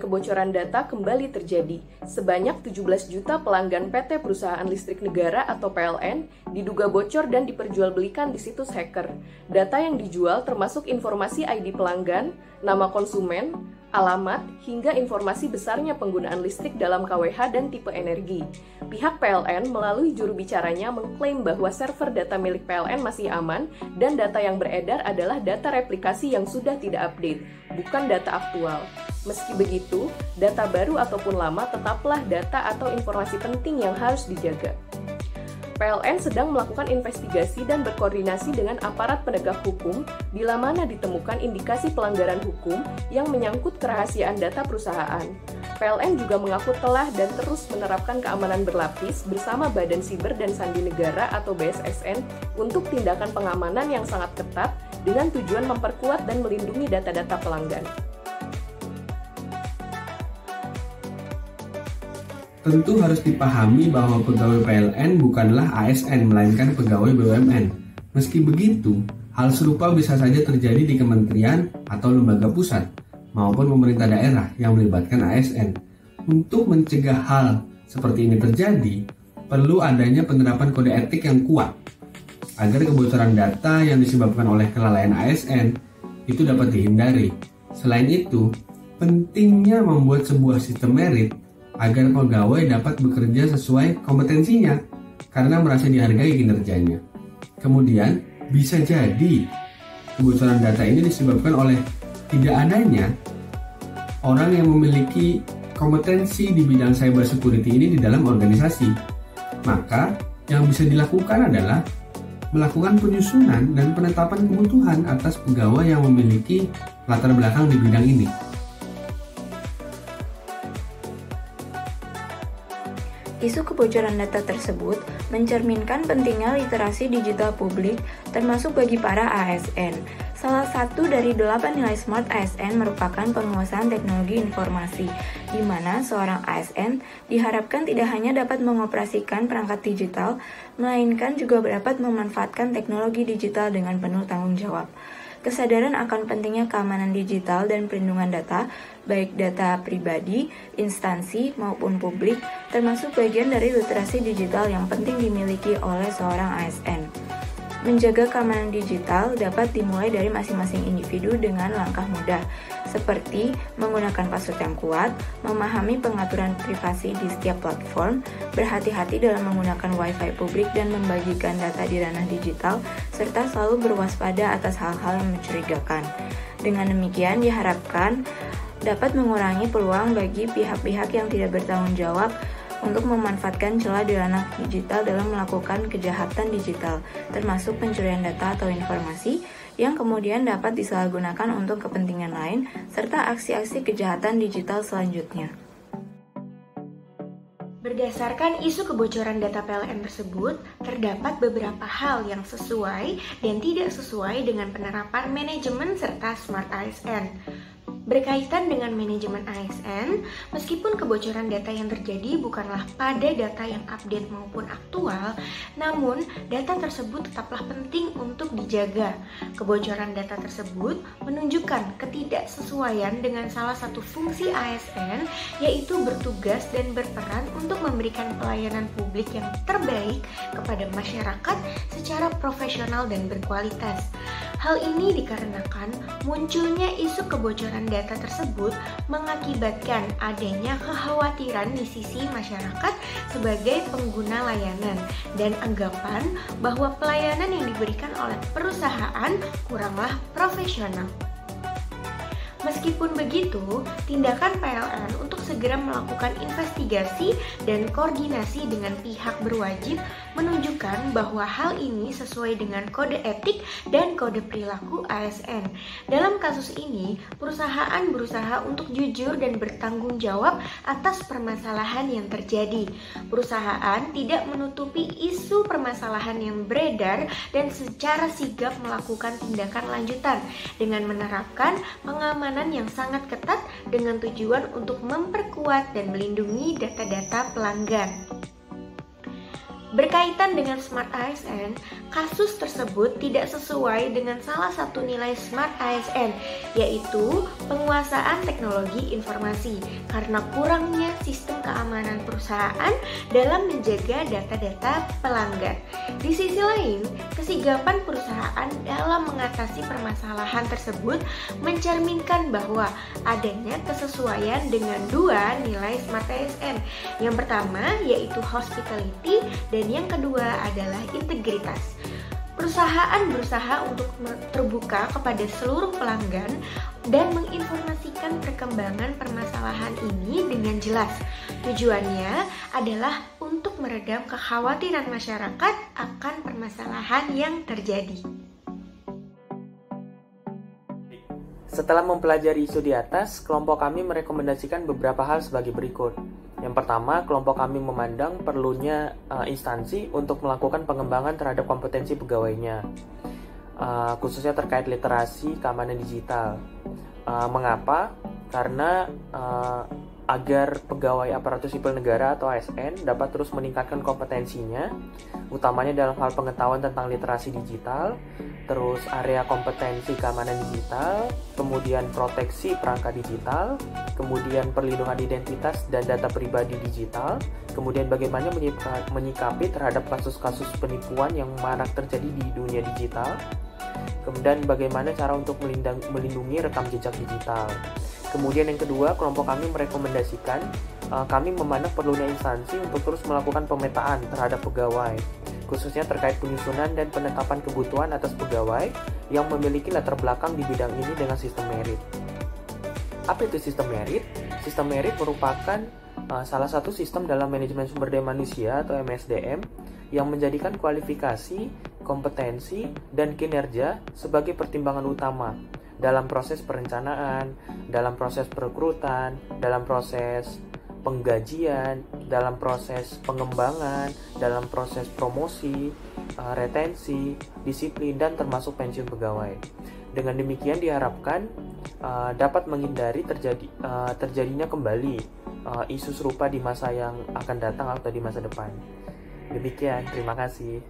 kebocoran data kembali terjadi. Sebanyak 17 juta pelanggan PT Perusahaan Listrik Negara atau PLN diduga bocor dan diperjualbelikan di situs hacker. Data yang dijual termasuk informasi ID pelanggan, nama konsumen, alamat, hingga informasi besarnya penggunaan listrik dalam KWH dan tipe energi. Pihak PLN melalui juru bicaranya mengklaim bahwa server data milik PLN masih aman dan data yang beredar adalah data replikasi yang sudah tidak update, bukan data aktual. Meski begitu, data baru ataupun lama tetaplah data atau informasi penting yang harus dijaga. PLN sedang melakukan investigasi dan berkoordinasi dengan aparat penegak hukum bila mana ditemukan indikasi pelanggaran hukum yang menyangkut kerahasiaan data perusahaan. PLN juga mengaku telah dan terus menerapkan keamanan berlapis bersama Badan Siber dan Sandi Negara atau BSSN untuk tindakan pengamanan yang sangat ketat dengan tujuan memperkuat dan melindungi data-data pelanggan. Tentu harus dipahami bahwa pegawai PLN bukanlah ASN, melainkan pegawai BUMN. Meski begitu, hal serupa bisa saja terjadi di kementerian atau lembaga pusat, maupun pemerintah daerah yang melibatkan ASN. Untuk mencegah hal seperti ini terjadi, perlu adanya penerapan kode etik yang kuat, agar kebocoran data yang disebabkan oleh kelalaian ASN itu dapat dihindari. Selain itu, pentingnya membuat sebuah sistem merit agar pegawai dapat bekerja sesuai kompetensinya karena merasa dihargai kinerjanya. Kemudian, bisa jadi kebocoran data ini disebabkan oleh tidak adanya orang yang memiliki kompetensi di bidang cyber security ini di dalam organisasi. Maka, yang bisa dilakukan adalah melakukan penyusunan dan penetapan kebutuhan atas pegawai yang memiliki latar belakang di bidang ini. Isu kebocoran data tersebut mencerminkan pentingnya literasi digital publik termasuk bagi para ASN. Salah satu dari 8 nilai SMART ASN merupakan penguasaan teknologi informasi, di mana seorang ASN diharapkan tidak hanya dapat mengoperasikan perangkat digital, melainkan juga dapat memanfaatkan teknologi digital dengan penuh tanggung jawab. Kesadaran akan pentingnya keamanan digital dan perlindungan data, baik data pribadi, instansi, maupun publik, termasuk bagian dari literasi digital yang penting dimiliki oleh seorang ASN. Menjaga keamanan digital dapat dimulai dari masing-masing individu dengan langkah mudah, seperti menggunakan password yang kuat, memahami pengaturan privasi di setiap platform, berhati-hati dalam menggunakan Wi-Fi publik dan membagikan data di ranah digital, serta selalu berwaspada atas hal-hal yang mencurigakan. Dengan demikian diharapkan dapat mengurangi peluang bagi pihak-pihak yang tidak bertanggung jawab untuk memanfaatkan celah di ranah digital dalam melakukan kejahatan digital, termasuk pencurian data atau informasi yang kemudian dapat disalahgunakan untuk kepentingan lain, serta aksi-aksi kejahatan digital selanjutnya. Berdasarkan isu kebocoran data PLN tersebut, terdapat beberapa hal yang sesuai dan tidak sesuai dengan penerapan manajemen serta SMART ASN. Berkaitan dengan manajemen ASN, meskipun kebocoran data yang terjadi bukanlah pada data yang update maupun aktual, namun data tersebut tetaplah penting untuk dijaga. Kebocoran data tersebut menunjukkan ketidaksesuaian dengan salah satu fungsi ASN, yaitu bertugas dan berperan untuk memberikan pelayanan publik yang terbaik kepada masyarakat secara profesional dan berkualitas. Hal ini dikarenakan munculnya isu kebocoran data tersebut mengakibatkan adanya kekhawatiran di sisi masyarakat sebagai pengguna layanan dan anggapan bahwa pelayanan yang diberikan oleh perusahaan kuranglah profesional. Meskipun begitu, tindakan PLN untuk segera melakukan investigasi dan koordinasi dengan pihak berwajib menunjukkan bahwa hal ini sesuai dengan kode etik dan kode perilaku ASN. Dalam kasus ini, perusahaan berusaha untuk jujur dan bertanggung jawab atas permasalahan yang terjadi. Perusahaan tidak menutupi isu permasalahan yang beredar dan secara sigap melakukan tindakan lanjutan dengan menerapkan pengamanan yang sangat ketat dengan tujuan untuk memperkuat dan melindungi data-data pelanggan. Berkaitan dengan Smart ASN, kasus tersebut tidak sesuai dengan salah satu nilai Smart ASN, yaitu penguasaan teknologi informasi, karena kurangnya sistem keamanan perusahaan dalam menjaga data-data pelanggan. Di sisi lain, kesigapan perusahaan dalam mengatasi permasalahan tersebut mencerminkan bahwa adanya kesesuaian dengan dua nilai Smart ASN. Yang pertama yaitu hospitality dan yang kedua adalah integritas. Perusahaan berusaha untuk terbuka kepada seluruh pelanggan dan menginformasikan perkembangan permasalahan ini dengan jelas. Tujuannya adalah untuk meredam kekhawatiran masyarakat akan permasalahan yang terjadi. Setelah mempelajari isu di atas, kelompok kami merekomendasikan beberapa hal sebagai berikut. Yang pertama, kelompok kami memandang perlunya instansi untuk melakukan pengembangan terhadap kompetensi pegawainya, khususnya terkait literasi keamanan digital. Mengapa? Karena agar pegawai aparatur sipil negara atau ASN dapat terus meningkatkan kompetensinya, utamanya dalam hal pengetahuan tentang literasi digital, terus area kompetensi keamanan digital, kemudian proteksi perangkat digital, kemudian perlindungan identitas dan data pribadi digital, kemudian bagaimana menyikapi terhadap kasus-kasus penipuan yang marak terjadi di dunia digital, kemudian bagaimana cara untuk melindungi rekam jejak digital. Kemudian yang kedua, kelompok kami merekomendasikan kami memandang perlunya instansi untuk terus melakukan pemetaan terhadap pegawai, khususnya terkait penyusunan dan penetapan kebutuhan atas pegawai yang memiliki latar belakang di bidang ini dengan sistem merit. Apa itu sistem merit? Sistem merit merupakan salah satu sistem dalam manajemen sumber daya manusia atau MSDM yang menjadikan kualifikasi, kompetensi, dan kinerja sebagai pertimbangan utama dalam proses perencanaan, dalam proses perekrutan, dalam proses penggajian, dalam proses pengembangan, dalam proses promosi, retensi, disiplin, dan termasuk pensiun pegawai. Dengan demikian diharapkan dapat menghindari terjadinya kembali isu serupa di masa yang akan datang atau di masa depan. Demikian, terima kasih.